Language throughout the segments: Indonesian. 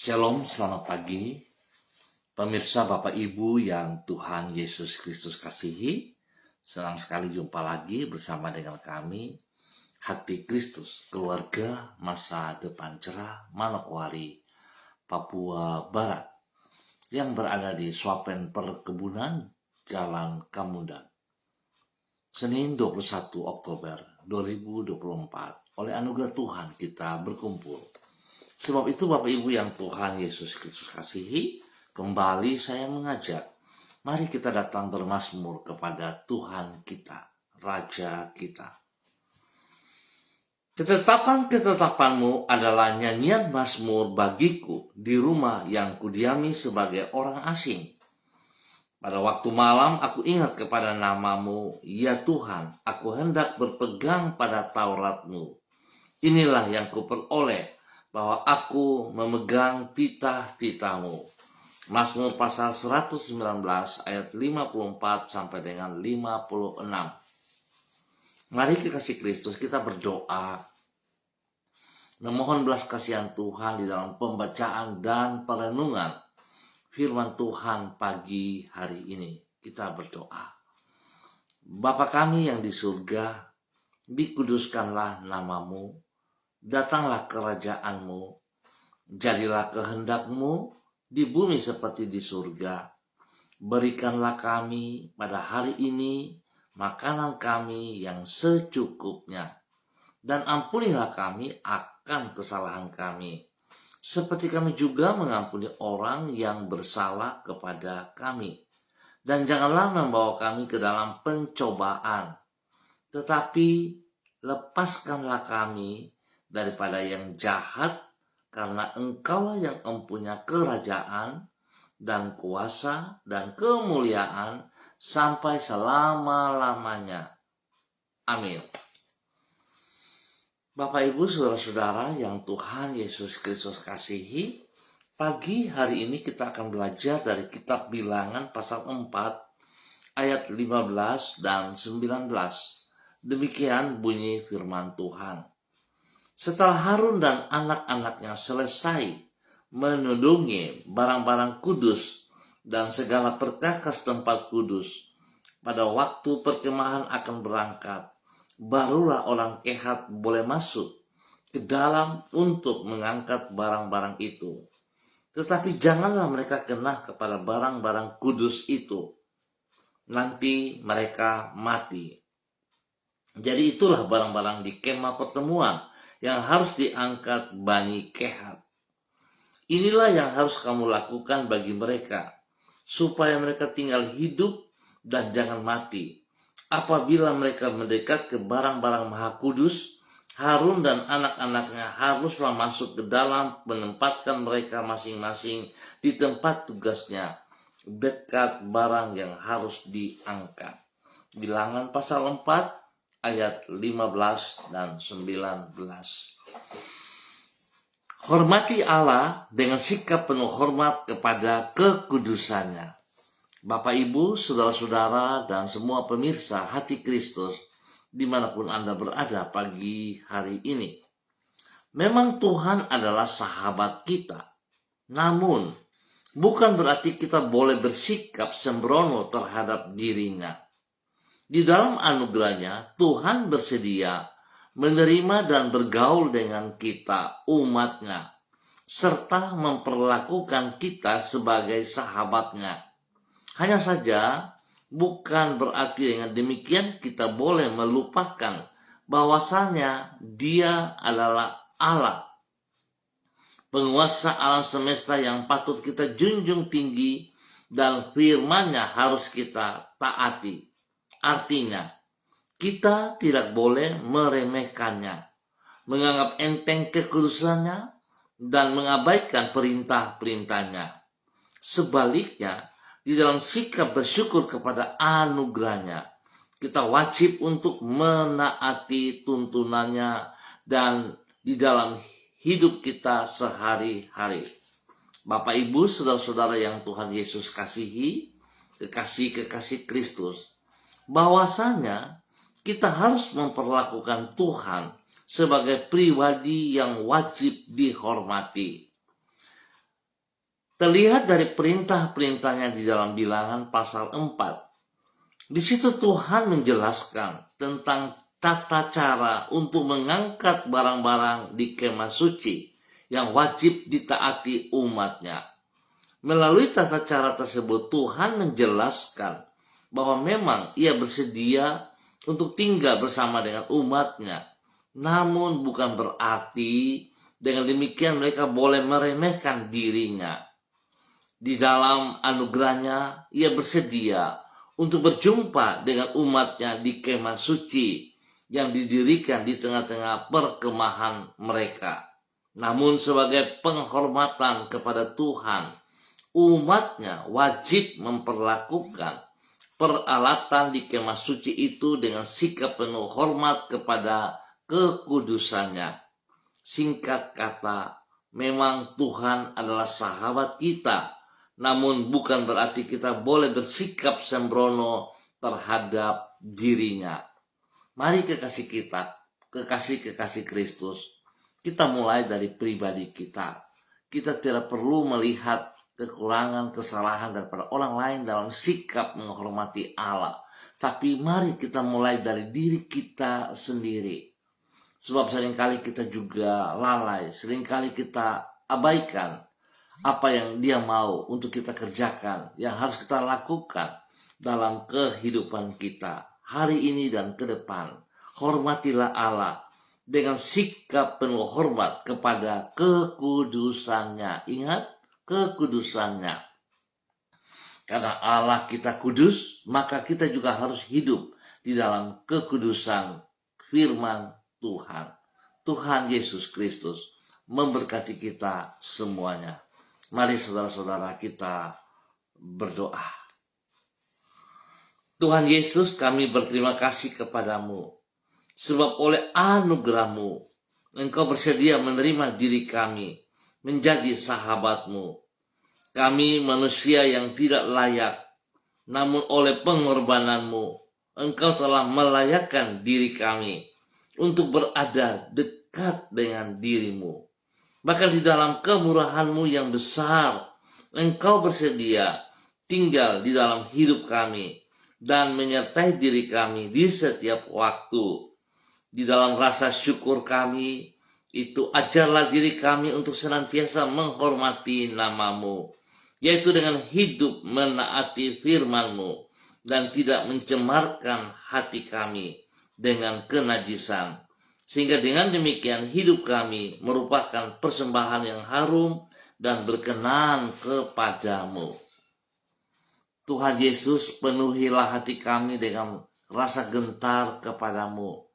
Shalom, selamat pagi. Pemirsa Bapak Ibu yang Tuhan Yesus Kristus kasihi, senang sekali jumpa lagi bersama dengan kami, Hati Kristus, keluarga masa depan cerah, Manokwari, Papua Barat, yang berada di Swapen Perkebunan, Jalan Kamundan. Senin 21 Oktober 2024, oleh anugerah Tuhan kita berkumpul. Sebab itu Bapak Ibu yang Tuhan Yesus Kristus kasihi, kembali saya mengajak, mari kita datang bermazmur kepada Tuhan kita, Raja kita. Ketetapan-ketetapanmu adalah nyanyian mazmur bagiku di rumah yang kudiami sebagai orang asing. Pada waktu malam aku ingat kepada namamu, ya Tuhan, aku hendak berpegang pada Tauratmu. Inilah yang kuperoleh, bahwa aku memegang titah-titahmu. Mazmur pasal 119 ayat 54 sampai dengan 56. Mari kekasih Kristus kita berdoa, memohon belas kasihan Tuhan di dalam pembacaan dan perenungan firman Tuhan pagi hari ini. Kita berdoa. Bapa kami yang di surga, dikuduskanlah namamu, datanglah kerajaanmu, jadilah kehendakmu di bumi seperti di surga. Berikanlah kami pada hari ini makanan kami yang secukupnya, dan ampunilah kami akan kesalahan kami, seperti kami juga mengampuni orang yang bersalah kepada kami. Dan janganlah membawa kami ke dalam pencobaan, tetapi lepaskanlah kami daripada yang jahat, karena Engkaulah yang mempunyai kerajaan dan kuasa dan kemuliaan sampai selama-lamanya. Amin. Bapak Ibu saudara-saudara yang Tuhan Yesus Kristus kasihi, pagi hari ini kita akan belajar dari kitab Bilangan pasal 4 ayat 15 dan 19. Demikian bunyi firman Tuhan. Setelah Harun dan anak-anaknya selesai menudungi barang-barang kudus dan segala perkakas tempat kudus, pada waktu perkemahan akan berangkat, barulah orang Kehat boleh masuk ke dalam untuk mengangkat barang-barang itu. Tetapi janganlah mereka kena kepada barang-barang kudus itu, nanti mereka mati. Jadi itulah barang-barang di kemah pertemuan yang harus diangkat Bani Kehat. Inilah yang harus kamu lakukan bagi mereka, supaya mereka tinggal hidup dan jangan mati. Apabila mereka mendekat ke barang-barang maha kudus, Harun dan anak-anaknya haruslah masuk ke dalam, menempatkan mereka masing-masing di tempat tugasnya, dekat barang yang harus diangkat. Bilangan pasal 4 ayat 15 dan 19. Hormati Allah dengan sikap penuh hormat kepada kekudusannya. Bapak Ibu, saudara-saudara, dan semua pemirsa Hati Kristus, dimanapun Anda berada pagi hari ini. Memang Tuhan adalah sahabat kita. Namun, bukan berarti kita boleh bersikap sembrono terhadap dirinya. Di dalam anugerahnya, Tuhan bersedia menerima dan bergaul dengan kita, umatnya, serta memperlakukan kita sebagai sahabatnya. Hanya saja, bukan berarti dengan demikian kita boleh melupakan bahwasanya Dia adalah Allah, penguasa alam semesta yang patut kita junjung tinggi, dan firman-Nya harus kita taati. Artinya, kita tidak boleh meremehkannya, menganggap enteng kekudusannya, dan mengabaikan perintah-perintahnya. Sebaliknya, di dalam sikap bersyukur kepada anugerahnya, kita wajib untuk menaati tuntunannya dan di dalam hidup kita sehari-hari. Bapak Ibu, saudara-saudara yang Tuhan Yesus kasihi, kekasih-kekasih Kristus, bahwasanya kita harus memperlakukan Tuhan sebagai pribadi yang wajib dihormati. Terlihat dari perintah-perintahnya di dalam Bilangan pasal 4. Di situ Tuhan menjelaskan tentang tata cara untuk mengangkat barang-barang di kemah suci yang wajib ditaati umatnya. Melalui tata cara tersebut Tuhan menjelaskan bahwa memang ia bersedia untuk tinggal bersama dengan umatnya. Namun bukan berarti dengan demikian mereka boleh meremehkan dirinya. Di dalam anugerahnya ia bersedia untuk berjumpa dengan umatnya di kemah suci yang didirikan di tengah-tengah perkemahan mereka. Namun sebagai penghormatan kepada Tuhan, umatnya wajib memperlakukan peralatan di kemah suci itu dengan sikap penuh hormat kepada kekudusannya. Singkat kata, memang Tuhan adalah sahabat kita, namun bukan berarti kita boleh bersikap sembrono terhadap dirinya. Mari kekasih Kristus, kita mulai dari pribadi kita. Kita tidak perlu melihat kekurangan, kesalahan daripada orang lain dalam sikap menghormati Allah. Tapi mari kita mulai dari diri kita sendiri. Sebab seringkali kita juga lalai, seringkali kita abaikan apa yang Dia mau untuk kita kerjakan, yang harus kita lakukan dalam kehidupan kita hari ini dan ke depan. Hormatilah Allah dengan sikap penuh hormat kepada kekudusannya. Ingat, kekudusannya. Karena Allah kita kudus, maka kita juga harus hidup di dalam kekudusan firman Tuhan. Tuhan Yesus Kristus memberkati kita semuanya. Mari saudara-saudara kita berdoa. Tuhan Yesus, kami berterima kasih kepadamu, sebab oleh anugerah-Mu, Engkau bersedia menerima diri kami menjadi sahabat-Mu. Kami manusia yang tidak layak, namun oleh pengorbanan-Mu, Engkau telah melayakkan diri kami untuk berada dekat dengan diri-Mu. Bahkan di dalam kemurahan-Mu yang besar, Engkau bersedia tinggal di dalam hidup kami dan menyertai diri kami di setiap waktu. Di dalam rasa syukur kami, itu ajarlah diri kami untuk senantiasa menghormati nama-Mu, yaitu dengan hidup menaati firman-Mu dan tidak mencemarkan hati kami dengan kenajisan. Sehingga dengan demikian hidup kami merupakan persembahan yang harum dan berkenan kepadamu. Tuhan Yesus, penuhilah hati kami dengan rasa gentar kepadamu.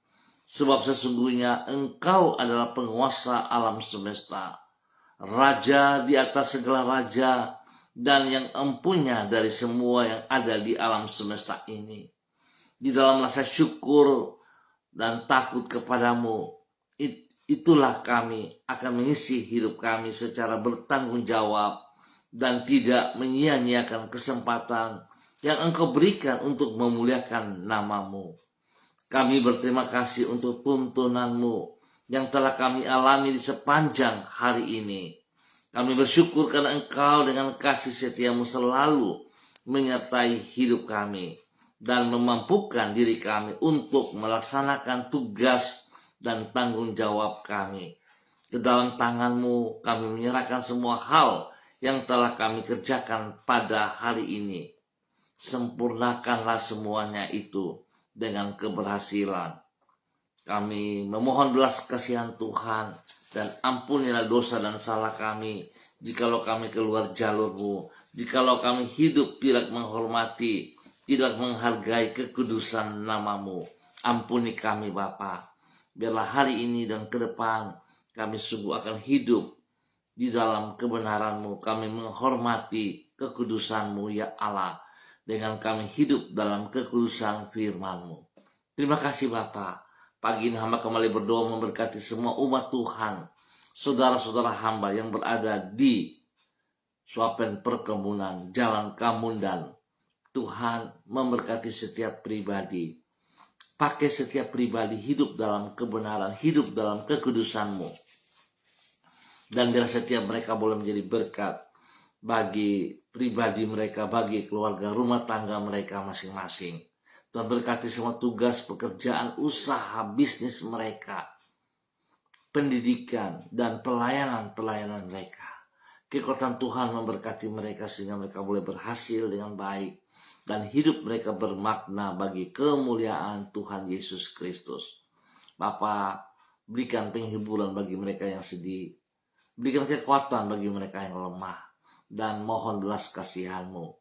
Sebab sesungguhnya Engkau adalah penguasa alam semesta, Raja di atas segala raja, dan yang empunya dari semua yang ada di alam semesta ini. Di dalam rasa syukur dan takut kepadamu, itulah kami akan mengisi hidup kami secara bertanggung jawab dan tidak menyia-nyiakan kesempatan yang Engkau berikan untuk memuliakan nama-Mu. Kami berterima kasih untuk tuntunan-Mu yang telah kami alami di sepanjang hari ini. Kami bersyukur karena Engkau dengan kasih setia-Mu selalu menyertai hidup kami dan memampukan diri kami untuk melaksanakan tugas dan tanggung jawab kami. Ke dalam tangan-Mu kami menyerahkan semua hal yang telah kami kerjakan pada hari ini. Sempurnakanlah semuanya itu dengan keberhasilan. Kami memohon belas kasihan Tuhan dan ampunilah dosa dan salah kami jikalau kami keluar jalur-Mu, jikalau kami hidup tidak menghormati, tidak menghargai kekudusan nama-Mu. Ampuni kami Bapa. Biarlah hari ini dan ke depan kami sungguh akan hidup di dalam kebenaran-Mu. Kami menghormati kekudusan-Mu ya Allah, dengan kami hidup dalam kekudusan firman-Mu. Terima kasih Bapa. Pagi ini hamba kembali berdoa memberkati semua umat Tuhan, saudara-saudara hamba yang berada di Suapen Perkebunan, Jalan Kamundan. Tuhan memberkati setiap pribadi. Pakai setiap pribadi hidup dalam kebenaran, hidup dalam kekudusan-Mu. Dan biar setiap mereka boleh menjadi berkat bagi pribadi mereka, bagi keluarga, rumah tangga mereka masing-masing. Tuhan berkati semua tugas, pekerjaan, usaha, bisnis mereka, pendidikan, dan pelayanan mereka. Kekuatan Tuhan memberkati mereka sehingga mereka boleh berhasil dengan baik dan hidup mereka bermakna bagi kemuliaan Tuhan Yesus Kristus. Bapa, berikan penghiburan bagi mereka yang sedih, berikan kekuatan bagi mereka yang lemah, dan mohon belas kasihan-Mu.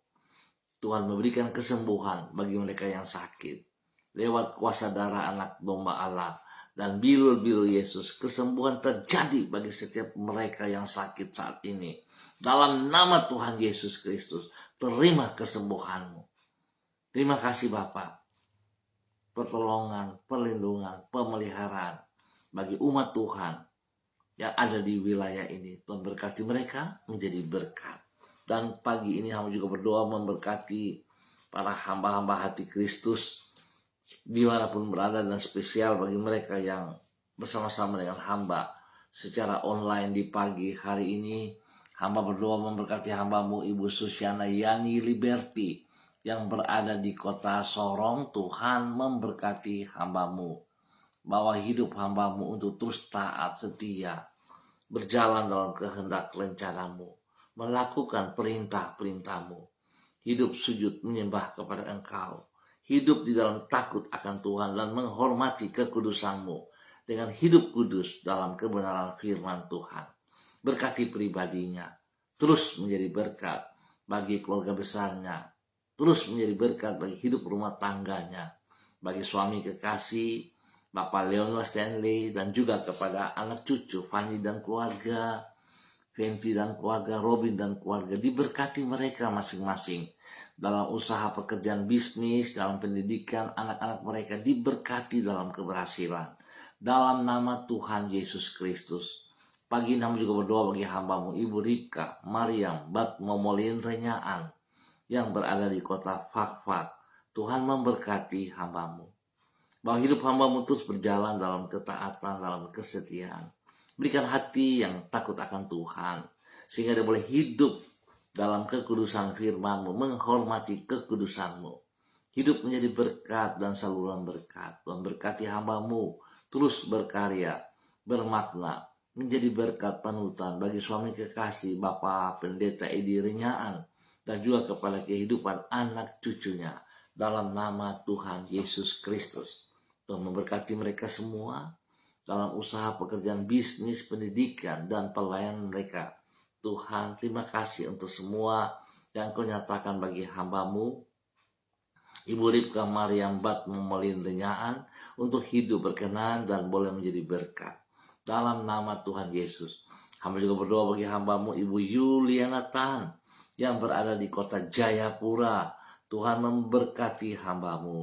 Tuhan memberikan kesembuhan bagi mereka yang sakit. Lewat kuasa darah anak domba Allah dan bilur-bilur Yesus, kesembuhan terjadi bagi setiap mereka yang sakit saat ini. Dalam nama Tuhan Yesus Kristus, terima kesembuhan-Mu. Terima kasih Bapa. Pertolongan, perlindungan, pemeliharaan bagi umat Tuhan yang ada di wilayah ini. Tuhan berkati mereka menjadi berkat. Dan pagi ini hamba juga berdoa memberkati para hamba-hamba hati Kristus dimanapun berada, dan spesial bagi mereka yang bersama-sama dengan hamba secara online di pagi hari ini. Hamba berdoa memberkati hambamu Ibu Susiana Yani Liberty yang berada di kota Sorong. Tuhan memberkati hambamu, bawa hidup hambamu untuk terus taat setia, berjalan dalam kehendak rencanamu, melakukan perintah-perintahmu, hidup sujud menyembah kepada Engkau, hidup di dalam takut akan Tuhan dan menghormati kekudusanmu dengan hidup kudus dalam kebenaran firman Tuhan. Berkati pribadinya, terus menjadi berkat bagi keluarga besarnya, terus menjadi berkat bagi hidup rumah tangganya, bagi suami kekasih Bapak Leonel Stanley, dan juga kepada anak cucu Fanny dan keluarga, Fenty dan keluarga, Robin dan keluarga. Diberkati mereka masing-masing dalam usaha pekerjaan bisnis, dalam pendidikan anak-anak mereka, diberkati dalam keberhasilan. Dalam nama Tuhan Yesus Kristus. Pagi ini juga berdoa bagi hambamu Ibu Ripka Mariam Bat Momolin Renyaan yang berada di kota Fakfak. Tuhan memberkati hambamu, bahwa hidup hambamu terus berjalan dalam ketaatan, dalam kesetiaan. Berikan hati yang takut akan Tuhan, sehingga dia boleh hidup dalam kekudusan firman-Mu, menghormati kekudusan-Mu. Hidup menjadi berkat dan saluran berkat. Tuhan berkati hamba-Mu, terus berkarya, bermakna, menjadi berkat panutan bagi suami kekasih Bapak Pendeta Edi Renyaan, dan juga kepada kehidupan anak cucunya, dalam nama Tuhan Yesus Kristus. Tuhan memberkati mereka semua dalam usaha pekerjaan bisnis, pendidikan, dan pelayanan mereka. Tuhan, terima kasih untuk semua yang Kau nyatakan bagi hamba-Mu Ibu Ripka Mariam Bat Momolin Renyaan, untuk hidup berkenan dan boleh menjadi berkat. Dalam nama Tuhan Yesus. Hamba juga berdoa bagi hamba-Mu Ibu Yuliana Tan yang berada di kota Jayapura. Tuhan memberkati hamba-Mu,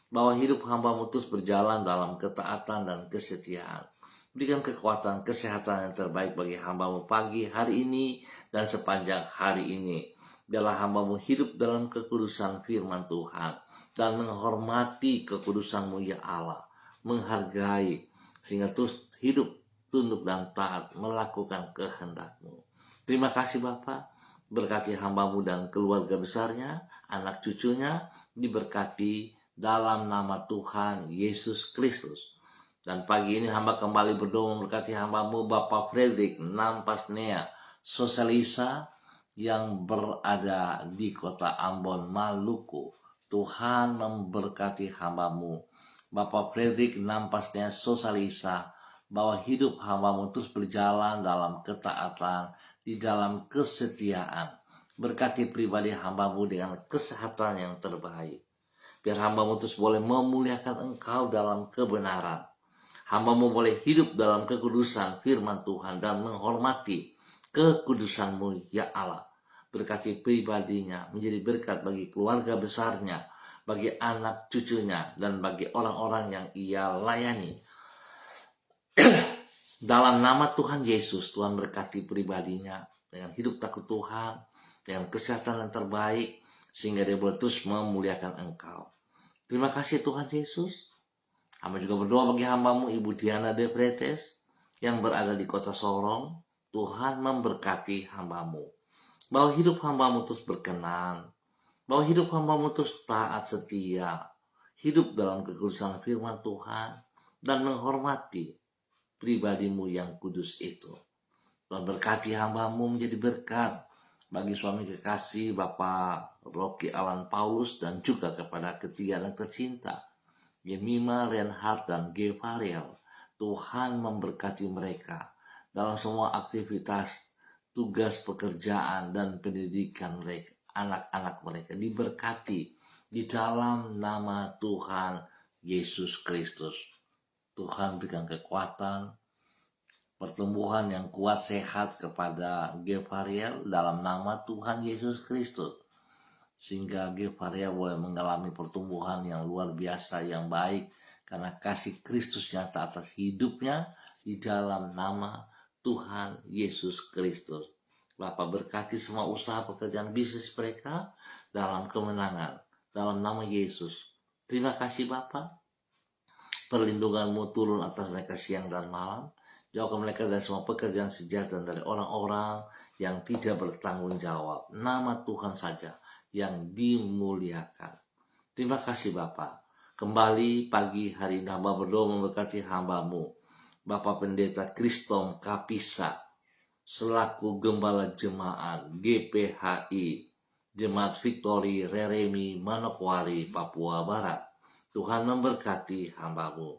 bahwa hidup hamba-Mu terus berjalan dalam ketaatan dan kesetiaan. Berikan kekuatan, kesehatan yang terbaik bagi hamba-Mu pagi hari ini dan sepanjang hari ini. Biarlah hamba-Mu hidup dalam kekudusan firman Tuhan dan menghormati kekudusan-Mu ya Allah, menghargai, sehingga terus hidup tunduk dan taat melakukan kehendak-Mu. Terima kasih Bapa, berkati hamba-Mu dan keluarga besarnya, anak cucunya, diberkati dalam nama Tuhan Yesus Kristus. Dan pagi ini hamba kembali berdoa memberkati hamba-Mu Bapak Frederick Nampasnea Sosalisa yang berada di kota Ambon, Maluku. Tuhan memberkati hamba-Mu Bapak Frederick Nampasnea Sosalisa, bahwa hidup hamba-Mu terus berjalan dalam ketaatan, di dalam kesetiaan. Berkati pribadi hamba-Mu dengan kesehatan yang terbaik. Biar hamba-Mu terus boleh memuliakan Engkau dalam kebenaran. Hamba-Mu boleh hidup dalam kekudusan firman Tuhan dan menghormati kekudusan-Mu ya Allah. Berkati pribadinya menjadi berkat bagi keluarga besarnya, bagi anak cucunya, dan bagi orang-orang yang ia layani. Dalam nama Tuhan Yesus, Tuhan berkati pribadinya dengan hidup takut Tuhan, dengan kesehatan yang terbaik, sehingga dia boleh terus memuliakan Engkau. Terima kasih Tuhan Yesus. Hamba juga berdoa bagi hamba-Mu Ibu Diana De Pretes yang berada di kota Sorong. Tuhan memberkati hamba-Mu, bahwa hidup hamba-Mu terus berkenan, bahwa hidup hamba-Mu terus taat setia, hidup dalam kekudusan firman Tuhan, dan menghormati pribadi-Mu yang kudus itu. Tuhan berkati hamba-Mu menjadi berkat bagi suami kekasih Bapak Rocky Alan Paulus dan juga kepada ketiga anak tercinta, Yemima, Reinhard, dan Gevariel. Tuhan memberkati mereka dalam semua aktivitas, tugas pekerjaan, dan pendidikan mereka. Anak-anak mereka diberkati di dalam nama Tuhan Yesus Kristus. Tuhan berikan kekuatan, pertumbuhan yang kuat sehat kepada Gevariel dalam nama Tuhan Yesus Kristus, sehingga Gevariel boleh mengalami pertumbuhan yang luar biasa yang baik karena kasih Kristus nyata atas hidupnya di dalam nama Tuhan Yesus Kristus. Bapa berkati semua usaha pekerjaan bisnis mereka dalam kemenangan dalam nama Yesus. Terima kasih Bapa, perlindungan-Mu turun atas mereka siang dan malam. Jauhkan mereka dari semua pekerjaan sejahtera dari orang-orang yang tidak bertanggung jawab. Nama Tuhan saja yang dimuliakan. Terima kasih Bapa. Kembali pagi hari ini hamba berdoa memberkati hamba-Mu, Bapak Pendeta Kristom Kapisa, selaku Gembala Jemaat GPHI, Jemaat Victory Reremi Manokwari, Papua Barat. Tuhan memberkati hamba-Mu.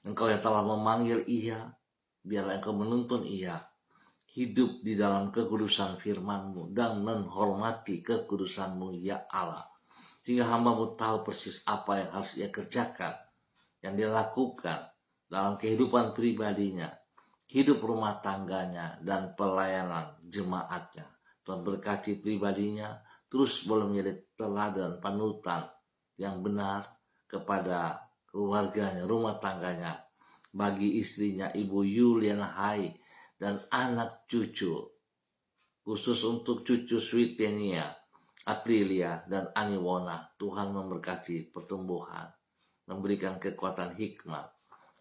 Engkau yang telah memanggil ia, biarlah Engkau menuntun ia hidup di dalam kekudusan firman-Mu dan menghormati kekudusan-Mu ya Allah. Sehingga hamba-Mu tahu persis apa yang harus ia kerjakan, yang dia lakukan dalam kehidupan pribadinya, hidup rumah tangganya, dan pelayanan jemaatnya. Tuhan berkati pribadinya, terus boleh menjadi teladan panutan yang benar kepada keluarganya, rumah tangganya, bagi istrinya Ibu Yuliana Hai dan anak cucu, khusus untuk cucu Switenia, Aprilia, dan Aniwona. Tuhan memberkati pertumbuhan, memberikan kekuatan hikmat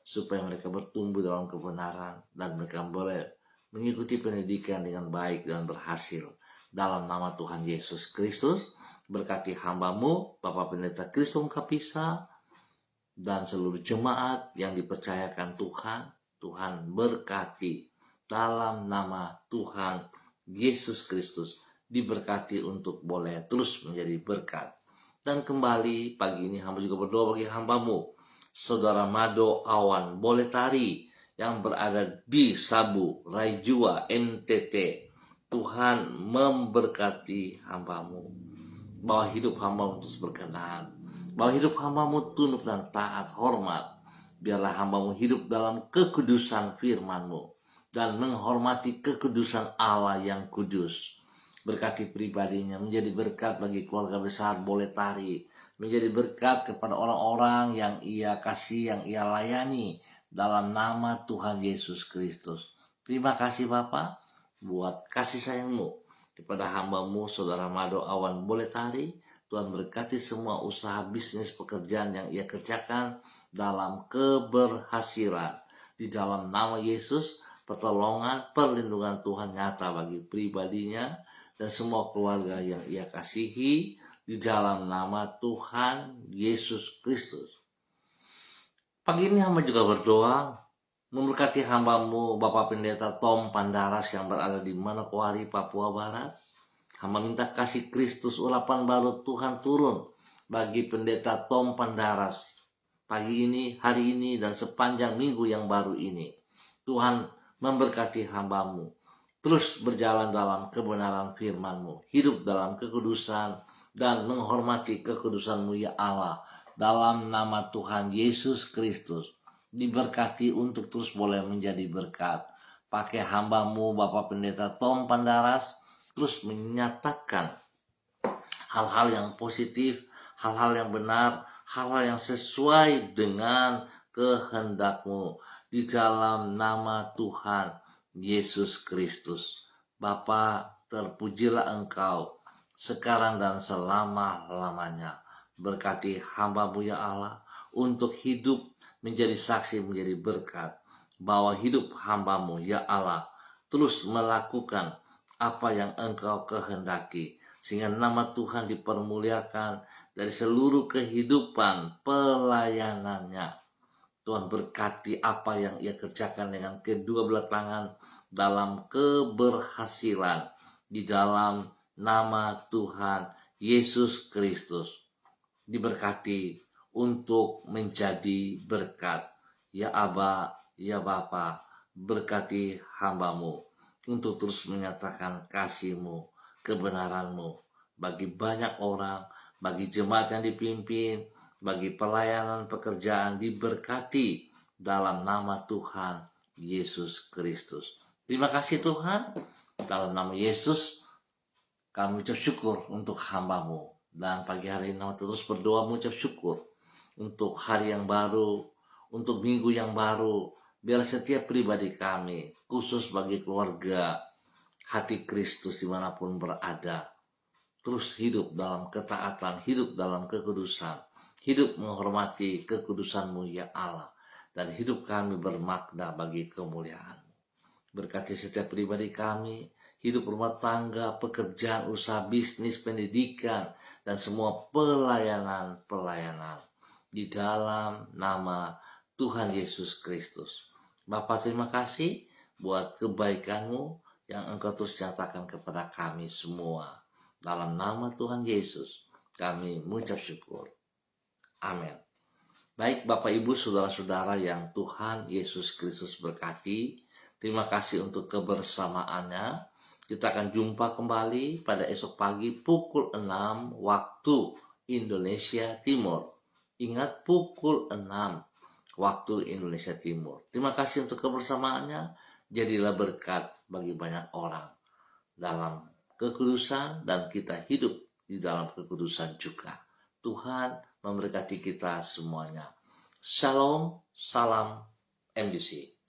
supaya mereka bertumbuh dalam kebenaran dan mereka boleh mengikuti pendidikan dengan baik dan berhasil. Dalam nama Tuhan Yesus Kristus, berkati hamba-Mu, Bapak Pendeta Kristom Kapisa, dan seluruh jemaat yang dipercayakan Tuhan. Tuhan berkati dalam nama Tuhan Yesus Kristus, diberkati untuk boleh terus menjadi berkat. Dan kembali pagi ini hamba juga berdoa bagi hamba-Mu, Saudara Mado Awan Boletari yang berada di Sabu, Raijua, NTT. Tuhan memberkati hamba-Mu, bahwa hidup hamba-Mu terus berkenan, bahwa hidup hamba-Mu tunduk dan taat hormat. Biarlah hamba-Mu hidup dalam kekudusan firman-Mu dan menghormati kekudusan Allah yang kudus. Berkati pribadinya, menjadi berkat bagi keluarga besar Boletari, menjadi berkat kepada orang-orang yang ia kasih, yang ia layani, dalam nama Tuhan Yesus Kristus. Terima kasih Bapa buat kasih sayang-Mu kepada hamba-Mu, Saudara Mado Awan Boletari. Tuhan berkati semua usaha bisnis pekerjaan yang ia kerjakan dalam keberhasilan. Di dalam nama Yesus, pertolongan, perlindungan Tuhan nyata bagi pribadinya dan semua keluarga yang ia kasihi di dalam nama Tuhan Yesus Kristus. Pagi ini hamba juga berdoa memberkati hamba-Mu, Bapak Pendeta Tom Pandaras yang berada di Manokwari, Papua Barat. Hamba minta kasih Kristus, urapan baru Tuhan turun bagi Pendeta Tom Pandaras pagi ini, hari ini, dan sepanjang minggu yang baru ini. Tuhan memberkati hamba-Mu, terus berjalan dalam kebenaran firman-Mu, hidup dalam kekudusan, dan menghormati kekudusan-Mu ya Allah. Dalam nama Tuhan Yesus Kristus, diberkati untuk terus boleh menjadi berkat. Pakai hamba-Mu, Bapak Pendeta Tom Pandaras, terus menyatakan hal-hal yang positif, hal-hal yang benar, hal-hal yang sesuai dengan kehendak-Mu di dalam nama Tuhan Yesus Kristus. Bapa, terpujilah Engkau sekarang dan selama-lamanya. Berkati hamba-Mu ya Allah untuk hidup menjadi saksi, menjadi berkat, bahwa hidup hamba-Mu ya Allah terus melakukan apa yang Engkau kehendaki, sehingga nama Tuhan dipermuliakan dari seluruh kehidupan pelayanannya. Tuhan berkati apa yang ia kerjakan dengan kedua belah tangan dalam keberhasilan di dalam nama Tuhan Yesus Kristus. Diberkati untuk menjadi berkat. Ya Aba, ya Bapa, berkati hamba-Mu untuk terus menyatakan kasih-Mu, kebenaran-Mu bagi banyak orang, bagi jemaat yang dipimpin, bagi pelayanan pekerjaan, diberkati dalam nama Tuhan Yesus Kristus. Terima kasih Tuhan, dalam nama Yesus kami ucap syukur untuk hamba-Mu. Dan pagi hari ini terus berdoa mengucap syukur untuk hari yang baru, untuk minggu yang baru. Biar setiap pribadi kami, khusus bagi keluarga hati Kristus dimanapun berada, terus hidup dalam ketaatan, hidup dalam kekudusan, hidup menghormati kekudusan-Mu ya Allah, dan hidup kami bermakna bagi kemuliaan-Mu. Berkati setiap pribadi kami, hidup rumah tangga, pekerjaan, usaha, bisnis, pendidikan, dan semua pelayanan di dalam nama Tuhan Yesus Kristus. Bapa, terima kasih buat kebaikan-Mu yang Engkau terus nyatakan kepada kami semua. Dalam nama Tuhan Yesus kami mengucap syukur. Amin. Baik Bapak Ibu Saudara-saudara yang Tuhan Yesus Kristus berkati, terima kasih untuk kebersamaannya. Kita akan jumpa kembali pada esok pagi pukul 6 waktu Indonesia Timur. Ingat, pukul 6 waktu Indonesia Timur. Terima kasih untuk kebersamaannya. Jadilah berkat bagi banyak orang dalam kekudusan, dan kita hidup di dalam kekudusan juga. Tuhan memberkati kita semuanya. Shalom, salam MDC.